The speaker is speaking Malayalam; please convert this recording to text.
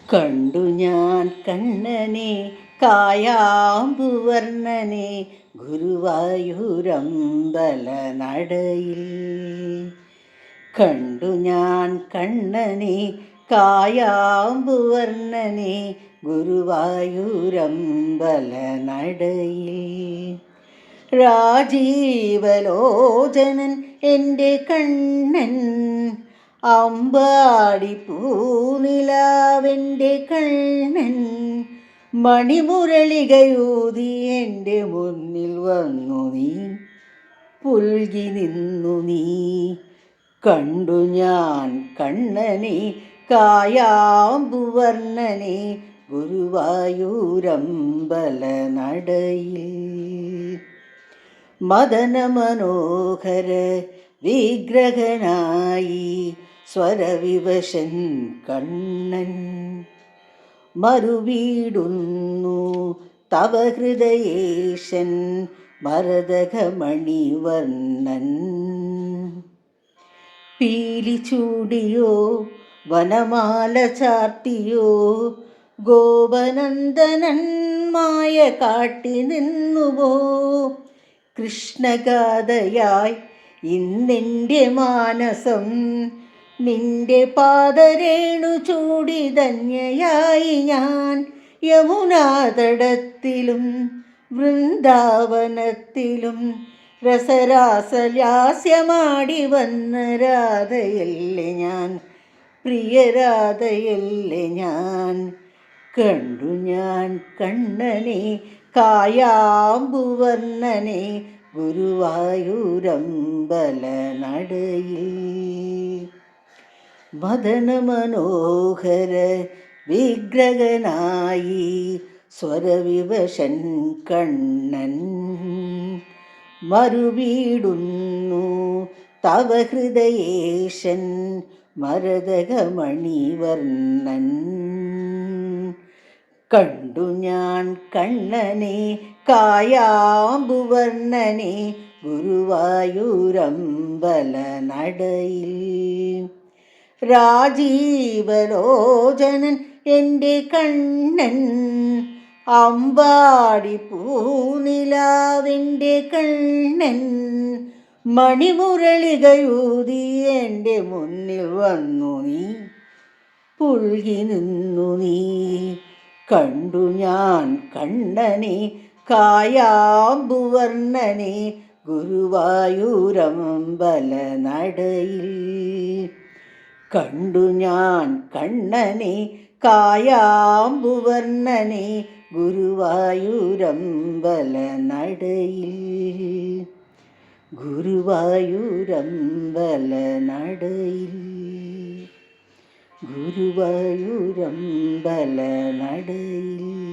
കണ്ടു ഞാൻ കണ്ണനെ കായാമ്പുവർണ്ണനെ ഗുരുവായൂരമ്പല നടയിൽ. കണ്ടു ഞാൻ കണ്ണനെ കായാമ്പുവർണ്ണനെ ഗുരുവായൂരമ്പല നടയിൽ. രാജീവലോചനൻ എൻ്റെ കണ്ണൻ, അമ്പാടി പൂനിലാവെൻ്റെ കണ്ണൻ, മണിമുരളികയൂതി എൻ്റെ മുന്നിൽ വന്നു നീ, പുൽകി നിന്നു നീ. കണ്ടു ഞാൻ കണ്ണനെ കായാമ്പുവർണ്ണനെ ഗുരുവായൂരമ്പല നടയിൽ. മദനമനോഹര വിഗ്രഹനായി സ്വരവിവശൻ കണ്ണൻ, മറുവീടുന്നു തവ ഹൃദയേശൻ മരതകമണിവർണ്ണൻ. പീലി ചൂടിയോ വനമാല ചാർത്തിയോ ഗോപനന്ദനൻ മായ കാട്ടി നിന്നുവോ. കൃഷ്ണഗാഥയായി ഇന്നെൻ്റെ മാനസം, നിന്റെ പാദരേണു ചൂടി ധന്യയായി ഞാൻ. യമുനാതടത്തിലും വൃന്ദാവനത്തിലും രസരാസലാസ്യമാടി വന്ന രാധയല്ലേ ഞാൻ, പ്രിയരാധയല്ലേ ഞാൻ. കണ്ടു ഞാൻ കണ്ണനെ കായാമ്പുവർണ്ണനെ ഗുരുവായൂരമ്പല നടയിൽ. മദനമനോഹര വിഗ്രഹനായി സ്വരവിവശൻ കണ്ണൻ, മറുവീടുന്നു തവ ഹൃദയേശൻ മരതകമണിവർണ്ണൻ. കണ്ടു ഞാൻ കണ്ണനെ കായാമ്പുവർണ്ണനെ ഗുരുവായൂരമ്പല നടയിൽ. രാജീവലോചനൻ എൻ്റെ കണ്ണൻ, അമ്പാടി പൂനിലാവെൻ്റെ കണ്ണൻ, മണിമുരളികയൂതി എൻ്റെ മുന്നിൽ വന്നു നീ, പുൽകി നിന്നു നീ. കണ്ടു ഞാൻ കണ്ണനെ കായാമ്പുവർണ്ണനെ ഗുരുവായൂരമ്പല നടയിൽ. കണ്ടു ഞാൻ കണ്ണനെ കായാമ്പുവർണ്ണനെ ഗുരുവായൂരമ്പല നടയിൽ. ഗുരുവായൂരമ്പല നടയിൽ. ഗുരുവായൂരമ്പല നടയിൽ.